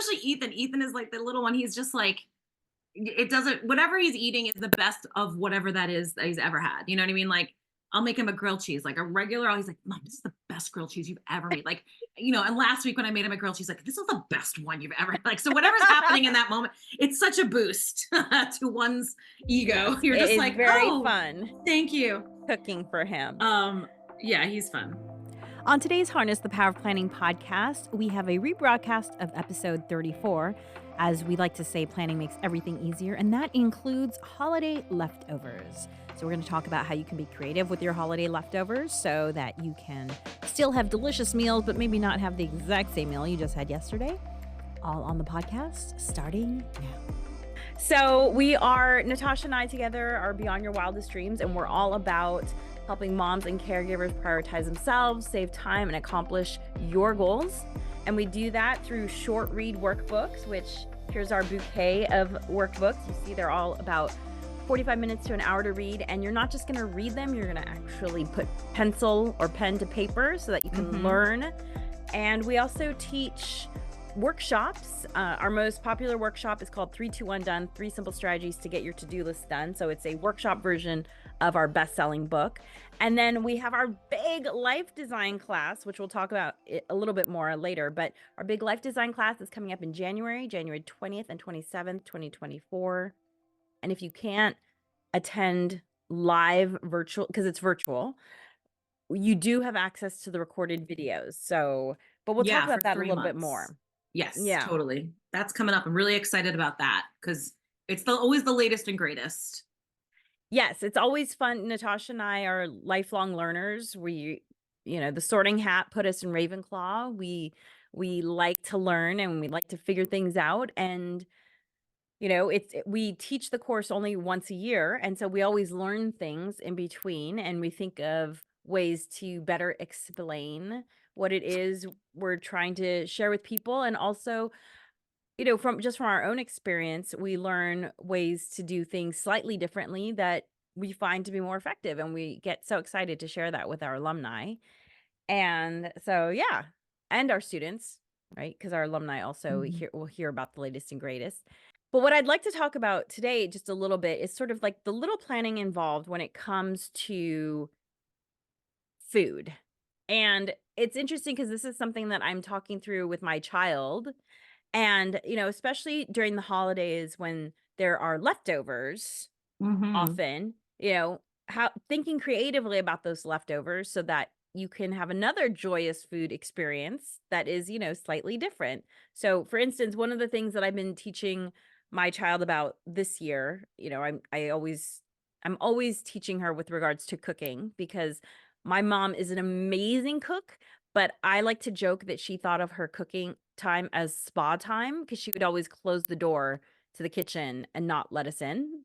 especially Ethan. Ethan is like the little one. He's just like, it doesn't, whatever he's eating is the best of whatever that is that he's ever had. You know what I mean? Like, I'll make him a grilled cheese, like a regular. He's like, Mom, this is the best grilled cheese you've ever made. Like, and last week when I made him a grilled cheese, like, this is the best one you've ever had. Like, so whatever's happening in that moment, it's such a boost to one's ego. Yes, You're it just is like, very oh, fun thank you. cooking for him. Yeah, he's fun. On today's Harness the Power of Planning podcast, we have a rebroadcast of episode 34. As we like to say, planning makes everything easier, and that includes holiday leftovers. So we're going to talk about how you can be creative with your holiday leftovers so that you can still have delicious meals, but maybe not have the exact same meal you just had yesterday. All on the podcast, starting now. So we are, Natasha and I together are Beyond Your Wildest Dreams, and we're all about helping moms and caregivers prioritize themselves, save time, and accomplish your goals. And we do that through short read workbooks, which here's our bouquet of workbooks. You see they're all about 45 minutes to an hour to read. And you're not just going to read them, you're going to actually put pencil or pen to paper so that you can learn. And we also teach workshops. Our most popular workshop is called 3-2-1 Done, 3 Simple Strategies to Get Your To-Do List Done. So it's a workshop version of our best-selling book. And then we have our big life design class, which we'll talk about a little bit more later. But our big life design class is coming up in January 20th and 27th, 2024. And if you can't attend live virtual, because it's virtual, you do have access to the recorded videos. So, but we'll talk about that a little bit more. Yes, Yeah. totally. That's coming up. I'm really excited about that because it's always the latest and greatest. Yes, it's always fun. Natasha and I are lifelong learners. We, the Sorting Hat put us in Ravenclaw. We like to learn and we like to figure things out. And, we teach the course only once a year. And so we always learn things in between, and we think of ways to better explain what it is we're trying to share with people. And also, from our own experience, we learn ways to do things slightly differently that we find to be more effective. And we get so excited to share that with our alumni. And so, yeah, and our students, right? Because our alumni also will hear about the latest and greatest. But what I'd like to talk about today just a little bit is sort of like the little planning involved when it comes to food. And it's interesting because this is something that I'm talking through with my child. And, especially during the holidays when there are leftovers, often, how thinking creatively about those leftovers so that you can have another joyous food experience that is, slightly different. So, for instance, one of the things that I've been teaching my child about this year, I'm always teaching her with regards to cooking, because my mom is an amazing cook. But I like to joke that she thought of her cooking time as spa time, because she would always close the door to the kitchen and not let us in.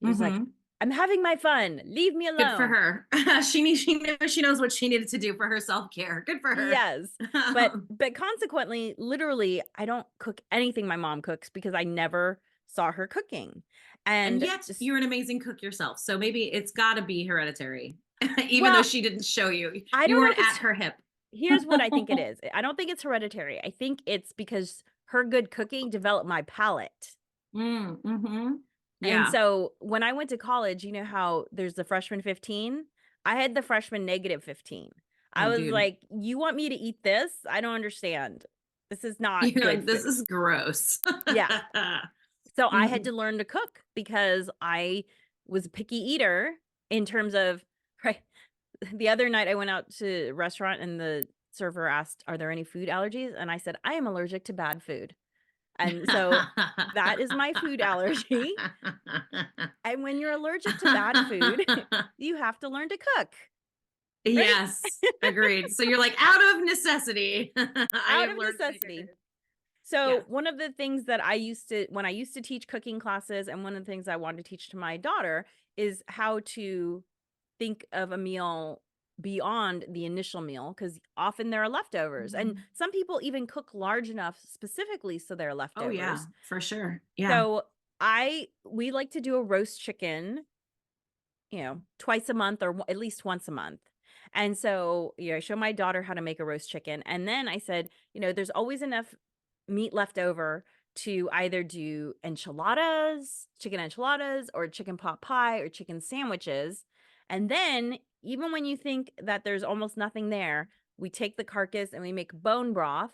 She was like, I'm having my fun. Leave me alone. Good for her. She knows what she needed to do for her self-care. Good for her. Yes. But consequently, literally, I don't cook anything my mom cooks because I never saw her cooking. And yet you're an amazing cook yourself. So maybe it's got to be hereditary, even though she didn't show you. You weren't at her hip. Here's what I think it is. I don't think it's hereditary. I think it's because her good cooking developed my palate. Yeah. And so when I went to college, you know how there's the freshman 15? I had the freshman -15. I was like, you want me to eat this? I don't understand. This is not good. Like, this is gross. Yeah. So I had to learn to cook because I was a picky eater in terms of, right. The other night I went out to a restaurant and the server asked, are there any food allergies? And I said, I am allergic to bad food. And so that is my food allergy. And when you're allergic to bad food, you have to learn to cook. Right? Yes, agreed. So you're like, out of necessity. Out of necessity. So one of the things that when I used to teach cooking classes, and one of the things I wanted to teach to my daughter is how to think of a meal beyond the initial meal, because often there are leftovers. And some people even cook large enough specifically so there are leftovers. Oh yeah, for sure. Yeah. So we like to do a roast chicken, twice a month or at least once a month. And so, I show my daughter how to make a roast chicken. And then I said, there's always enough meat left over to either do enchiladas, chicken enchiladas, or chicken pot pie, or chicken sandwiches. And then, even when you think that there's almost nothing there, we take the carcass and we make bone broth.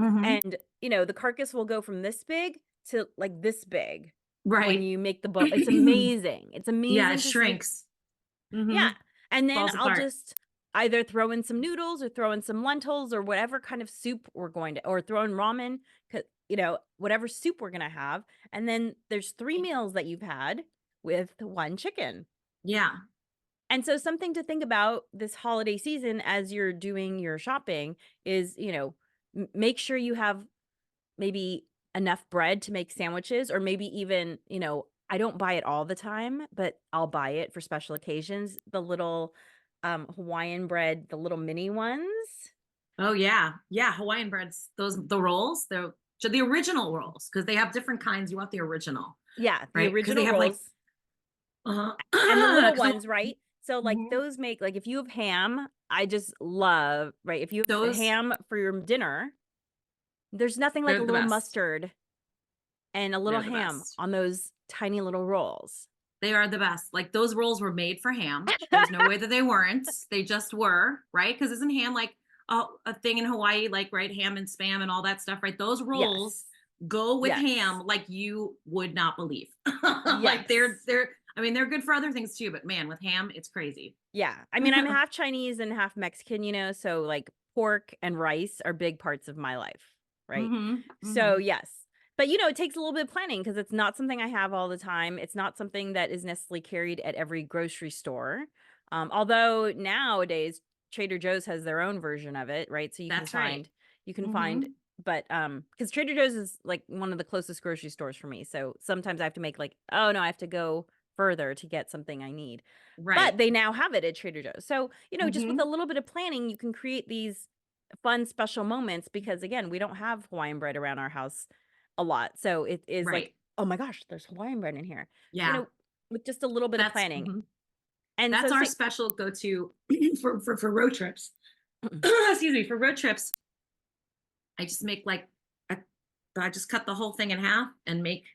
Mhm. And, the carcass will go from this big to like this big when Right. you make the bone. It's amazing. It's Yeah, it amazing to see. shrinks. Yeah. Mhm. And then Falls I'll apart. just either throw in some noodles or throw in some lentils or whatever kind of soup we're going to, or throw in ramen, whatever soup we're going to have. And then there's 3 meals that you've had with one chicken. Yeah. And so, something to think about this holiday season as you're doing your shopping is, make sure you have maybe enough bread to make sandwiches, or maybe even, I don't buy it all the time, but I'll buy it for special occasions. The little Hawaiian bread, the little mini ones. Oh, yeah. Yeah, Hawaiian breads, the rolls, the original rolls, because they have different kinds. You want the original, Yeah, the right? Because they original have, like, rolls uh-huh. and the little 'Cause ones, right? So, like, mhm. those make, like, if you have ham, I just love, right? If you have Those, ham for your dinner, there's nothing like a they're the little best. mustard and a little They're the ham best. on those tiny little rolls. They are the best. Like, those rolls were made for ham. There's no way that they weren't. They just were, right? Because isn't ham like a thing in Hawaii, like, right, ham and spam and all that stuff, right? Those rolls Yes. go with Yes. ham like you would not believe. Like, Yes. I mean, they're good for other things too, but man, with ham, it's crazy. Yeah. I mean, I'm half Chinese and half Mexican, so, like, pork and rice are big parts of my life, right? Mhm. So, Mhm. yes. But, it takes a little bit of planning because it's not something I have all the time. It's not something that is necessarily carried at every grocery store. Although nowadays Trader Joe's has their own version of it, right? So That's right. you can find, Mhm. but because Trader Joe's is like one of the closest grocery stores for me. So sometimes I have to make, like, oh no, I have to go further to get something I need. But Right. they now have it at Trader Joe's. So, just with a Mhm. little bit of planning, you can create these fun special moments because, again, we don't have Hawaiian bread around our house a lot. So it is like, Right. oh my gosh, there's Hawaiian bread in here. You Yeah. know, with just a little bit of That's planning. mhm. And That's so our say special go-to for road trips. Excuse me, for road trips. I just make like a, I just cut the whole thing in half and make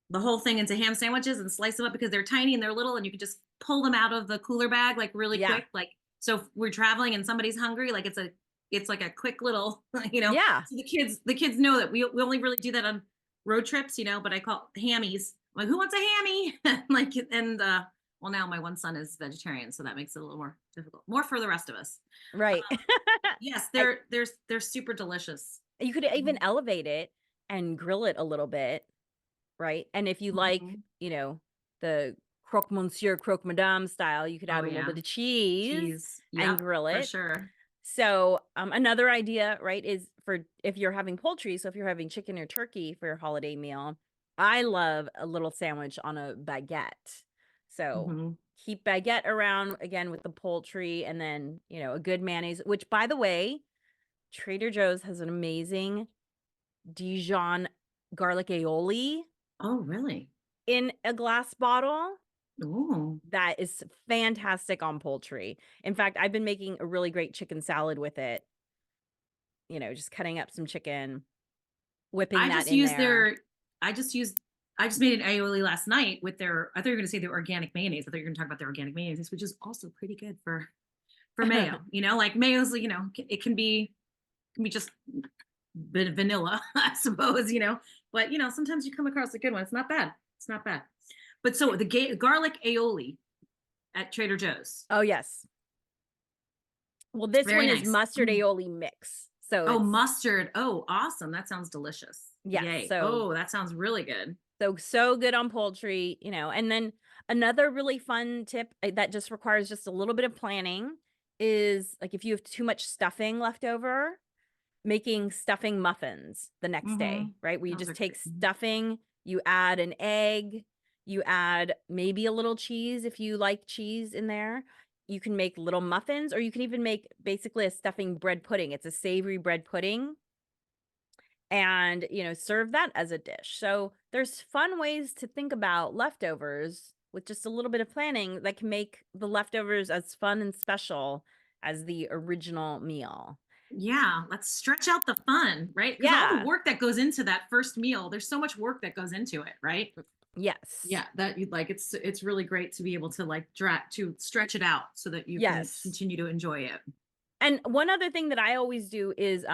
the whole thing into ham sandwiches and slice them up because they're tiny and they're little and you can just pull them out of the cooler bag like really yeah. quick. Like, so if we're traveling and somebody's hungry, like it's like a quick little, Yeah. so the kids know that we only really do that on road trips, but I call hammies. I'm like, who wants a hammy? Like, and well, now my one son is vegetarian, so that makes it a little more difficult. More for the rest of us. Right. Yes, I they're super delicious. You could even Mhm. elevate it and grill it a little bit, right? And if you like, Mhm. the croque monsieur, croque madame style, you could Oh add a little yeah, bit of cheese cheese. and Yep, grill for it. sure. So, another idea, right, is for if you're having poultry, so if you're having chicken or turkey for your holiday meal, I love a little sandwich on a baguette. So, Mhm. keep baguette around again with the poultry and then, a good mayonnaise, which, by the way, Trader Joe's has an amazing Dijon garlic aioli Oh, really? in a glass bottle. Oh, That is fantastic on poultry. In fact, I've been making a really great chicken salad with it, just cutting up some chicken, whipping I that just in used there. their. I just used. I just made an aioli last night with their. I thought you were going to say their organic mayonnaise. I thought you were going to talk about their organic mayonnaise, which is also pretty good for mayo. Like mayo's. It can be just vanilla, I suppose. But sometimes you come across a good one. It's not bad. It's not bad. But so the garlic aioli at Trader Joe's. Oh, yes. Well, this Very one is nice. mustard aioli mix. So Oh, it's mustard. Oh, awesome. That sounds delicious. yes, Yay. so Oh, that sounds really good. so good on poultry, and then another really fun tip that just requires just a little bit of planning is, like, if you have too much stuffing left over, making stuffing muffins the next day, Mhm. right? Where you Those just are take great. stuffing, you add an egg, you add maybe a little cheese if you like cheese in there. You can make little muffins, or you can even make basically a stuffing bread pudding. It's a savory bread pudding, and, serve that as a dish. So there's fun ways to think about leftovers with just a little bit of planning that can make the leftovers as fun and special as the original meal. Yeah, let's stretch out the fun, right? Because all the Yeah. work that goes into that first meal, there's so much work that goes into it, right? Yes. Yeah, that you'd like it's really great to be able to like to stretch it out so that you can Yes. continue to enjoy it. And one other thing that I always do is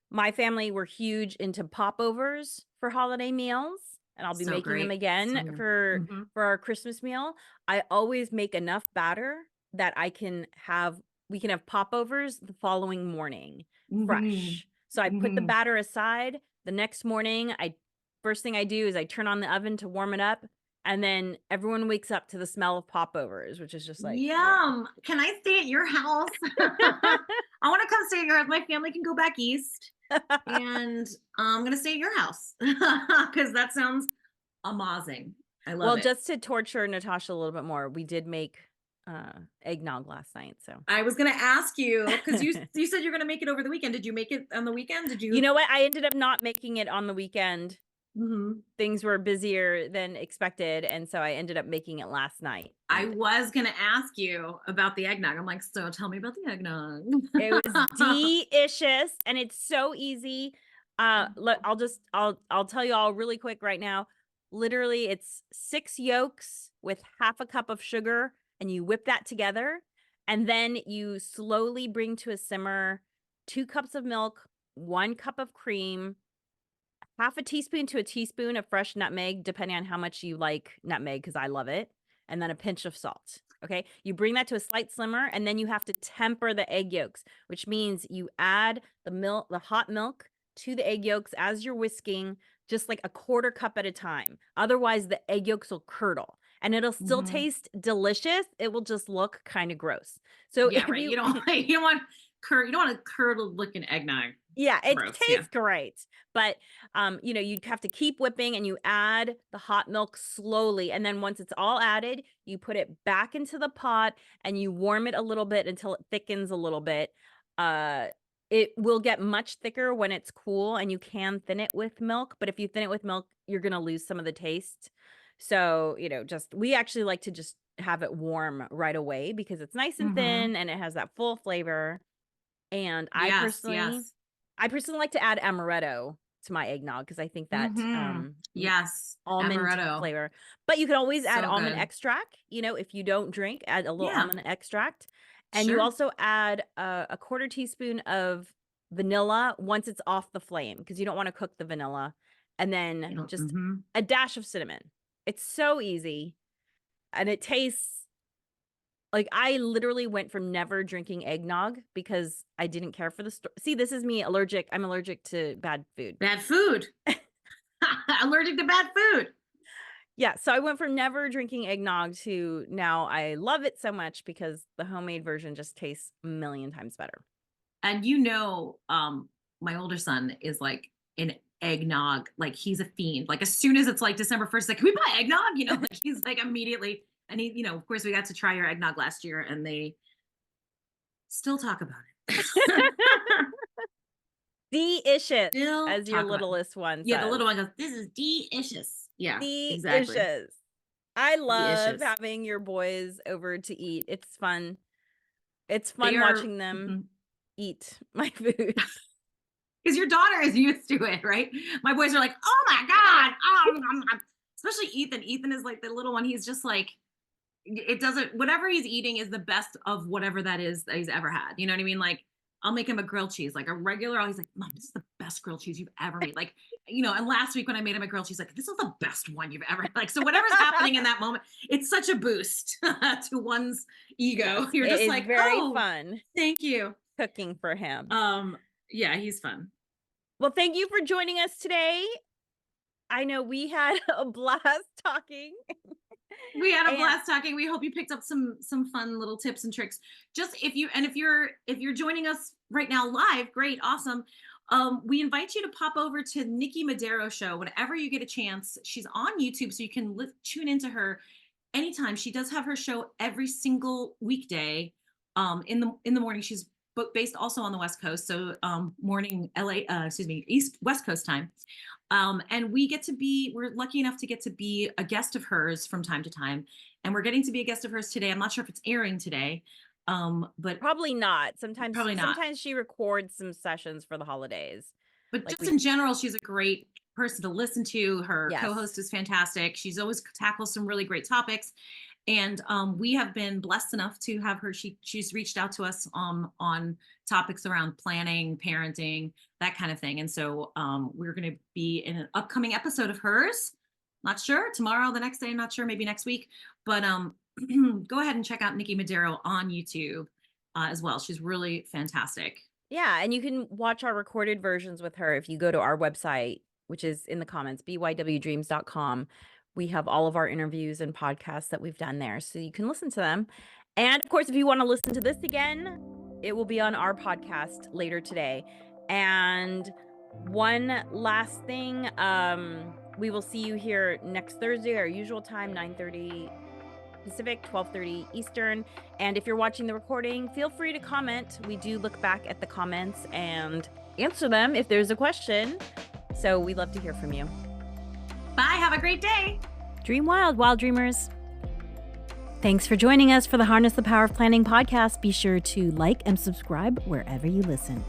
my family were huge into popovers for holiday meals, and I'll be So making them great. So again good. Hmm. for our Christmas meal. I always make enough batter that we can have popovers the following morning Hmm. fresh. So I put the Hmm. batter aside. The next morning, I first thing I do is I turn on the oven to warm it up, and then everyone wakes up to the smell of popovers, which is just like, yeah. Yum. Can I stay at your house? I want to come stay at your house. My family can go back east and I'm going to stay at your house because that sounds amazing. I love Well, it. just to torture Natasha a little bit more, we did make, eggnog last night, so I was gonna ask you because you said you're gonna make it over the weekend. Did you make it on the weekend? Did You you? know what? I ended up not making it on the weekend. Mhm. Things were busier than expected, and so I ended up making it last night, I and was gonna ask you about the eggnog. I'm like, so tell me about the eggnog. it was delicious, and it's so easy. Look, I'll tell you all really quick right now. Literally, it's 6 yolks with half a cup of sugar, and you whip that together, and then you slowly bring to a simmer 2 cups of milk, 1 cup of cream, half a teaspoon to a teaspoon of fresh nutmeg, depending on how much you like nutmeg, because I love it, and then a pinch of salt. Okay. You bring that to a slight simmer, and then you have to temper the egg yolks, which means you add the hot milk to the egg yolks as you're whisking, just like a quarter cup at a time. Otherwise, the egg yolks will curdle and it'll still Mhm. taste delicious. It will just look kind of gross. So Yeah, if right. you, You don't want you don't want a curdled looking eggnog. yeah, it Gross. Yeah. tastes great, but, you have to keep whipping and you add the hot milk slowly, and then once it's all added, you put it back into the pot and you warm it a little bit until it thickens a little bit. Uh, it will get much thicker when it's cool, and you can thin it with milk, but if you thin it with milk, you're gonna lose some of the taste. So, just we actually like to just have it warm right away because it's nice and Hmm. thin and it has that full flavor, and Yes. Yes. I personally like to add amaretto to my eggnog because I think that, Hmm. Yes. almond Amaretto. flavor, but you could always add So almond good. extract, if you don't drink, add a little Yeah. almond extract, and you Sure. also add a quarter teaspoon of vanilla once it's off the flame because you don't wanna cook the vanilla, and then You know. just Hmm. a dash of cinnamon. It's so easy, and it tastes like, I literally went from never drinking eggnog because I didn't care for the see, this is me I'm allergic to bad food. Bad food. Allergic to bad food. Yeah, so I went from never drinking eggnog to now I love it so much because the homemade version just tastes a million times better. And my older son is like an eggnog, like he's a fiend. Like as soon as it's like December 1st, like, can we buy eggnog? Like he's like immediately, and of course we got to try your eggnog last year and they still talk about it. Delicious, Still as your talk about it. littlest one Yeah, the says. little one goes, this is delicious. Yeah, exactly. Delicious. I love Delicious. having your boys over to eat. It's fun. It's They fun are, watching them because eat my food. your daughter is used to it, right? My boys are like, oh my God. Especially Ethan. Ethan is like the little one. He's just like, it doesn't whatever he's eating is the best of whatever that is that he's ever had. You know what I mean? Like I'll make him a grilled cheese, like a regular. He's like, Mom, this is the best grilled cheese you've ever made. Like, and last week when I made him a grilled cheese, like, this is the best one you've ever like. So whatever's happening in that moment, it's such a boost to one's ego. Yes, You're it just is like, very oh, fun thank you. cooking for him. Yeah, he's fun. Well, thank you for joining us today. I know we had a blast talking. We had a And blast talking. We hope you picked up some fun little tips and tricks. Just if you're joining us right now live, great, awesome. We invite you to pop over to Nikki Madero show whenever you get a chance. She's on YouTube, so you can tune into her anytime. She does have her show every single weekday in the morning. She's based also on the West Coast, so morning LA, excuse me, East West Coast time. And we're lucky enough to get to be a guest of hers from time to time. And we're getting to be a guest of hers today. I'm not sure if it's airing today. But Probably not. Sometimes probably not. she records some sessions for the holidays. But Like just in general, she's a great person to listen to. Her Yes. co-host is fantastic. She's always tackles some really great topics. And we have been blessed enough to have her. She's reached out to us on topics around planning, parenting, that kind of thing. And so we're going to be in an upcoming episode of hers. Not sure, tomorrow, the next day, I'm not sure, maybe next week. But go ahead and check out Nikki Madero on YouTube as well. She's really fantastic. Yeah, and you can watch our recorded versions with her if you go to our website, which is in the comments, bywdreams.com. We have all of our interviews and podcasts that we've done there, so you can listen to them. And of course, if you want to listen to this again, it will be on our podcast later today. And one last thing, we will see you here next Thursday, our usual time, 9:30 Pacific, 12:30 Eastern. And if you're watching the recording, feel free to comment. We do look back at the comments and answer them if there's a question. So we'd love to hear from you. Bye. Have a great day. Dream wild, wild dreamers. Thanks for joining us for the Harness the Power of Planning podcast. Be sure to like and subscribe wherever you listen.